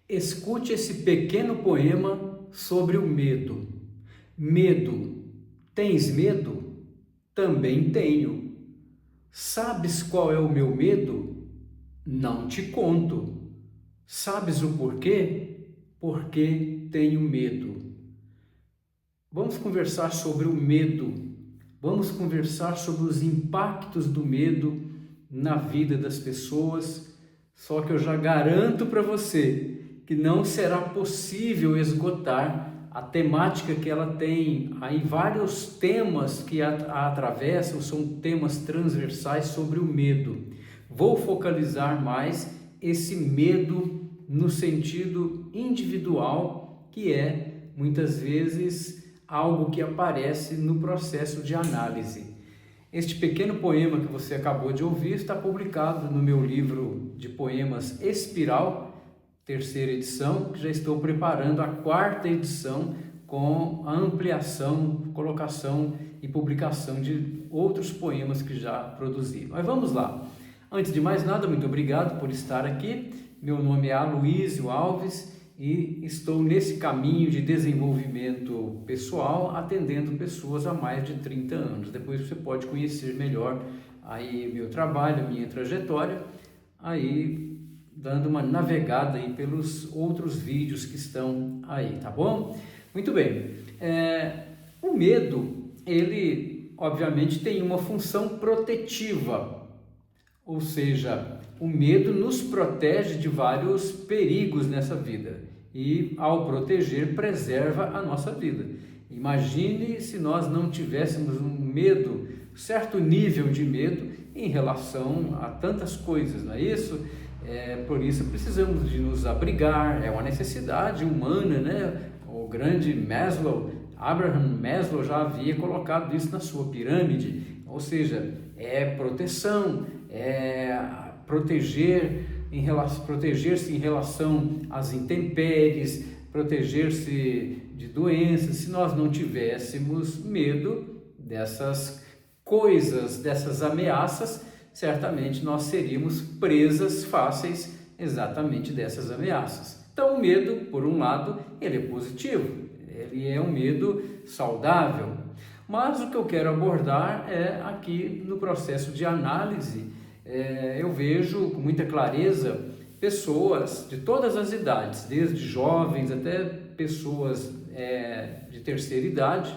Escute esse pequeno poema sobre o medo. Medo. Tens medo? Também tenho. Sabes qual é o meu medo? Não te conto. Sabes o porquê? Porque tenho medo. Vamos conversar sobre o medo. Vamos conversar sobre os impactos do medo na vida das pessoas. Só que eu já garanto para você que não será possível esgotar a temática que ela tem. Aí vários temas que a atravessam, são temas transversais sobre o medo. Vou focalizar mais esse medo no sentido individual, que é muitas vezes algo que aparece no processo de análise. Este pequeno poema que você acabou de ouvir está publicado no meu livro de poemas Espiral, terceira edição, que já estou preparando a quarta edição com a ampliação, colocação e publicação de outros poemas que já produzi. Mas vamos lá. Antes de mais nada, muito obrigado por estar aqui. Meu nome é Aloísio Alves e estou nesse caminho de desenvolvimento pessoal, atendendo pessoas há mais de 30 anos. Depois você pode conhecer melhor aí meu trabalho, minha trajetória, aí dando uma navegada aí pelos outros vídeos que estão aí, tá bom? Muito bem. O medo, ele obviamente tem uma função protetiva, ou seja, o medo nos protege de vários perigos nessa vida e, ao proteger, preserva a nossa vida. Imagine se nós não tivéssemos um medo, certo nível de medo em relação a tantas coisas, não é isso? Por isso precisamos de nos abrigar, é uma necessidade humana, né? O grande Abraham Maslow já havia colocado isso na sua pirâmide, ou seja, é proteção, proteger-se em relação às intempéries, proteger-se de doenças. Se nós não tivéssemos medo dessas coisas, dessas ameaças, certamente nós seríamos presas fáceis exatamente dessas ameaças. Então o medo, por um lado, ele é positivo, ele é um medo saudável. Mas o que eu quero abordar é aqui no processo de análise. Eu vejo com muita clareza pessoas de todas as idades, desde jovens até pessoas de terceira idade,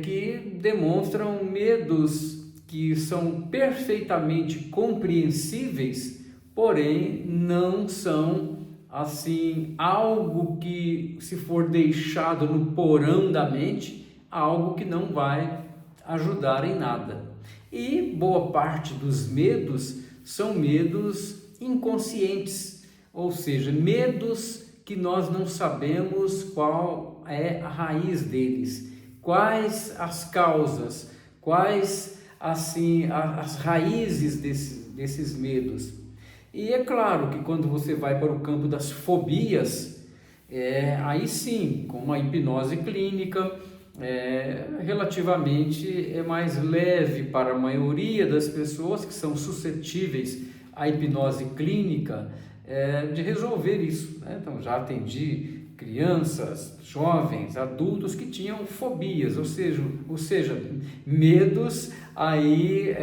que demonstram medos que são perfeitamente compreensíveis, porém não são assim algo que, se for deixado no porão da mente, algo que não vai ajudar em nada. E boa parte dos medos são medos inconscientes, ou seja, medos que nós não sabemos qual é a raiz deles, quais as causas, quais assim as raízes desses medos. E é claro que quando você vai para o campo das fobias, aí sim, com uma hipnose clínica, relativamente é mais leve para a maioria das pessoas que são suscetíveis à hipnose clínica de resolver isso, né? Então já atendi crianças, jovens, adultos que tinham fobias, ou seja, medos aí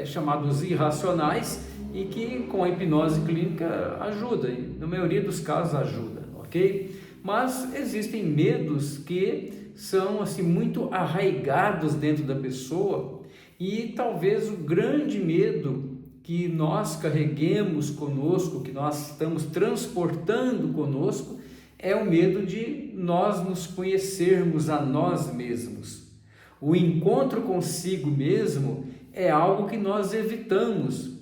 chamados irracionais, e que com a hipnose clínica ajuda, e na maioria dos casos ajuda, ok? Mas existem medos que são assim muito arraigados dentro da pessoa, e talvez o grande medo que nós carreguemos conosco, que nós estamos transportando conosco, é o medo de nós nos conhecermos a nós mesmos. O encontro consigo mesmo é algo que nós evitamos.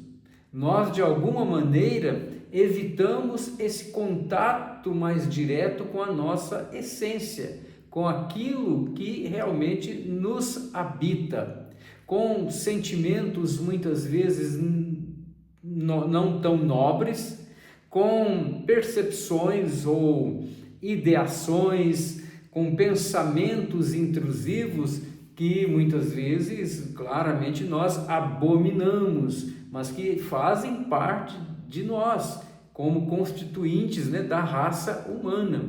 Nós, de alguma maneira, evitamos esse contato mais direto com a nossa essência, com aquilo que realmente nos habita, com sentimentos muitas vezes não tão nobres, com percepções ou ideações, com pensamentos intrusivos que muitas vezes, claramente, nós abominamos, mas que fazem parte de nós, como constituintes, né, da raça humana.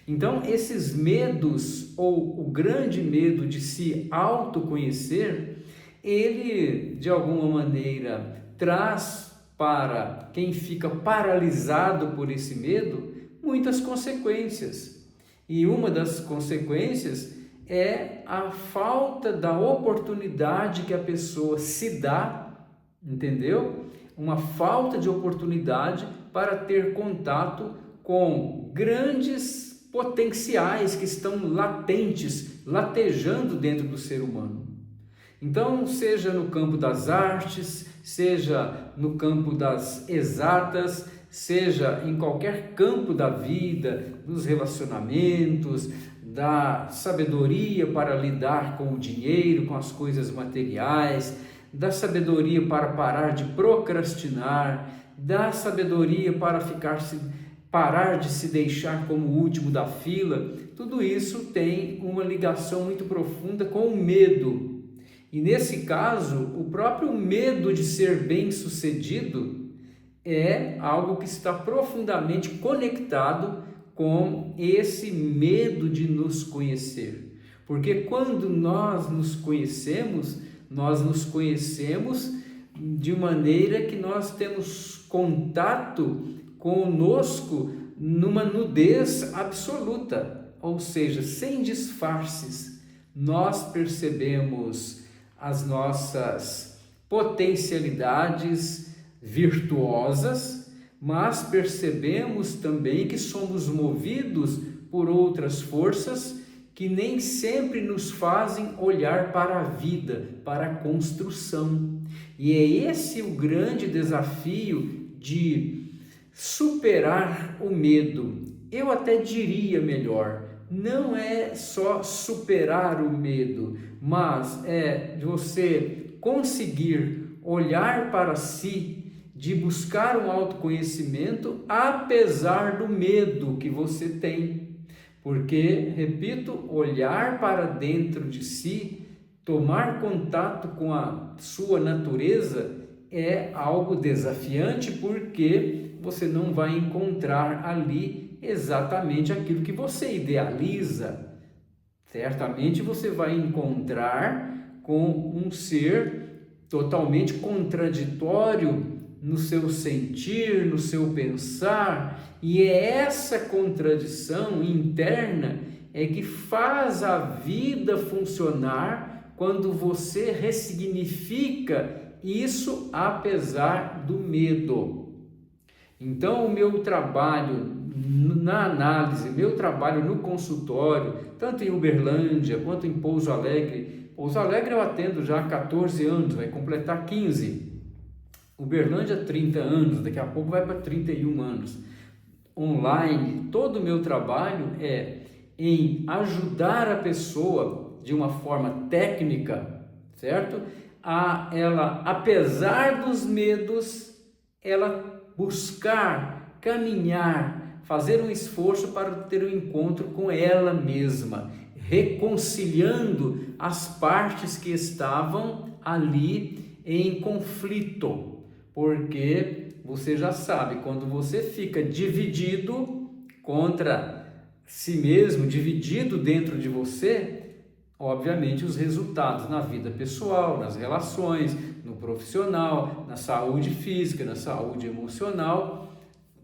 Então, esses medos, ou o grande medo de se autoconhecer, ele, de alguma maneira, traz para quem fica paralisado por esse medo muitas consequências. E uma das consequências é a falta da oportunidade que a pessoa se dá, entendeu? Uma falta de oportunidade para ter contato com grandes potenciais que estão latentes, latejando dentro do ser humano. Então, seja no campo das artes, seja no campo das exatas, seja em qualquer campo da vida, dos relacionamentos, da sabedoria para lidar com o dinheiro, com as coisas materiais, da sabedoria para parar de procrastinar, da sabedoria para parar de se deixar como o último da fila. Tudo isso tem uma ligação muito profunda com o medo. E nesse caso, o próprio medo de ser bem-sucedido é algo que está profundamente conectado com esse medo de nos conhecer. Porque quando nós nos conhecemos de maneira que nós temos contato conosco numa nudez absoluta, ou seja, sem disfarces. Nós percebemos as nossas potencialidades virtuosas, mas percebemos também que somos movidos por outras forças que nem sempre nos fazem olhar para a vida, para a construção. E é esse o grande desafio de superar o medo. Eu até diria melhor, não é só superar o medo, mas é você conseguir olhar para si, de buscar um autoconhecimento apesar do medo que você tem. Porque, repito, olhar para dentro de si, tomar contato com a sua natureza é algo desafiante, porque você não vai encontrar ali exatamente aquilo que você idealiza. Certamente você vai encontrar com um ser totalmente contraditório no seu sentir, no seu pensar, e é essa contradição interna é que faz a vida funcionar quando você ressignifica isso apesar do medo. Então, o meu trabalho na análise, meu trabalho no consultório, tanto em Uberlândia quanto em Pouso Alegre. Pouso Alegre eu atendo já há 14 anos, vai completar 15. Uberlândia 30 anos, daqui a pouco vai para 31 anos. Online, todo o meu trabalho é em ajudar a pessoa de uma forma técnica, certo? A ela, apesar dos medos, ela buscar, caminhar, fazer um esforço para ter um encontro com ela mesma, reconciliando as partes que estavam ali em conflito. Porque você já sabe, quando você fica dividido contra si mesmo, dividido dentro de você, obviamente os resultados na vida pessoal, nas relações, no profissional, na saúde física, na saúde emocional,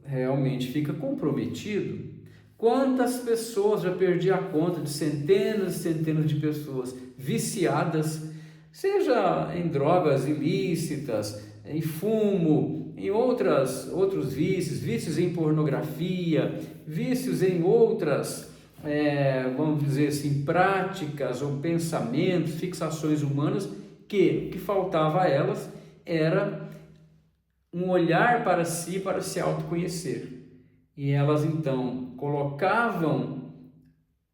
realmente fica comprometido. Quantas pessoas, já perdi a conta de centenas e centenas de pessoas viciadas, seja em drogas ilícitas, em fumo, em outros vícios em pornografia, vícios em outras, vamos dizer assim, práticas ou pensamentos, fixações humanas, que o que faltava a elas era um olhar para si, para se autoconhecer. E elas então colocavam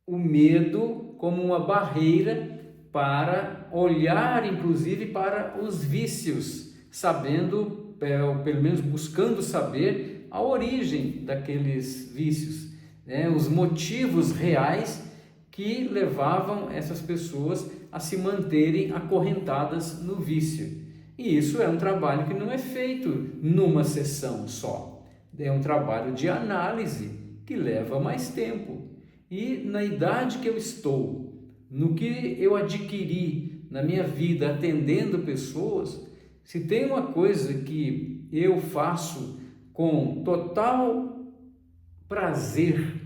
o medo como uma barreira para olhar, inclusive, para os vícios, sabendo, ou pelo menos buscando saber a origem daqueles vícios, né? Os motivos reais que levavam essas pessoas a se manterem acorrentadas no vício. E isso é um trabalho que não é feito numa sessão só. é um trabalho de análise que leva mais tempo. E na idade que eu estou, no que eu adquiri na minha vida atendendo pessoas, se tem uma coisa que eu faço com total prazer,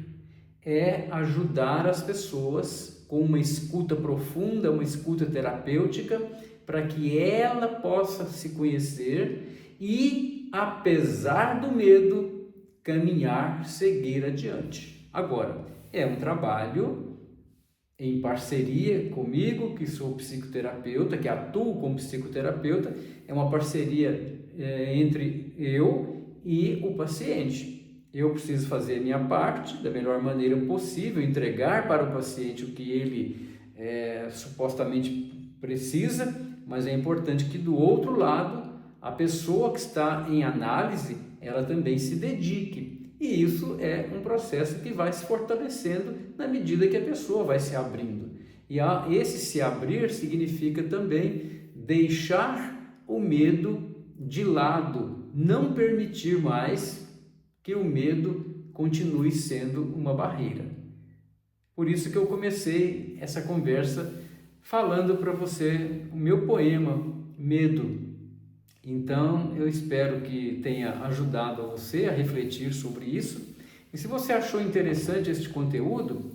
é ajudar as pessoas com uma escuta profunda, uma escuta terapêutica, para que ela possa se conhecer e, apesar do medo, caminhar, seguir adiante. Agora, é um trabalho em parceria comigo, que sou psicoterapeuta, que atuo como psicoterapeuta, é uma parceria entre eu e o paciente. Eu preciso fazer a minha parte da melhor maneira possível, entregar para o paciente o que ele supostamente precisa, mas é importante que do outro lado, a pessoa que está em análise, ela também se dedique. E isso é um processo que vai se fortalecendo na medida que a pessoa vai se abrindo. E esse se abrir significa também deixar o medo de lado, não permitir mais que o medo continue sendo uma barreira. Por isso que eu comecei essa conversa falando para você o meu poema, Medo. Então, eu espero que tenha ajudado você a refletir sobre isso. E se você achou interessante este conteúdo,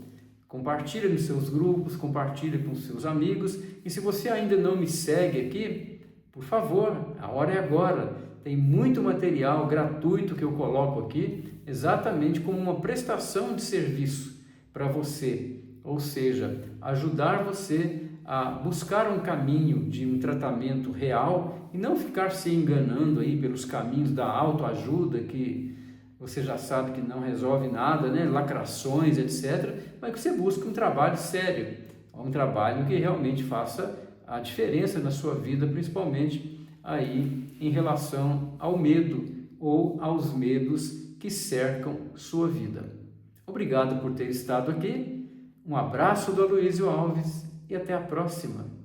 compartilhe nos seus grupos, compartilhe com seus amigos. E se você ainda não me segue aqui, por favor, a hora é agora. Tem muito material gratuito que eu coloco aqui, exatamente como uma prestação de serviço para você, ou seja, ajudar você a buscar um caminho de um tratamento real e não ficar se enganando aí pelos caminhos da autoajuda, que você já sabe que não resolve nada, né? Lacrações, etc., mas que você busque um trabalho sério, um trabalho que realmente faça a diferença na sua vida, principalmente aí em relação ao medo ou aos medos que cercam sua vida. Obrigado por ter estado aqui, um abraço do Aloysio Alves e até a próxima.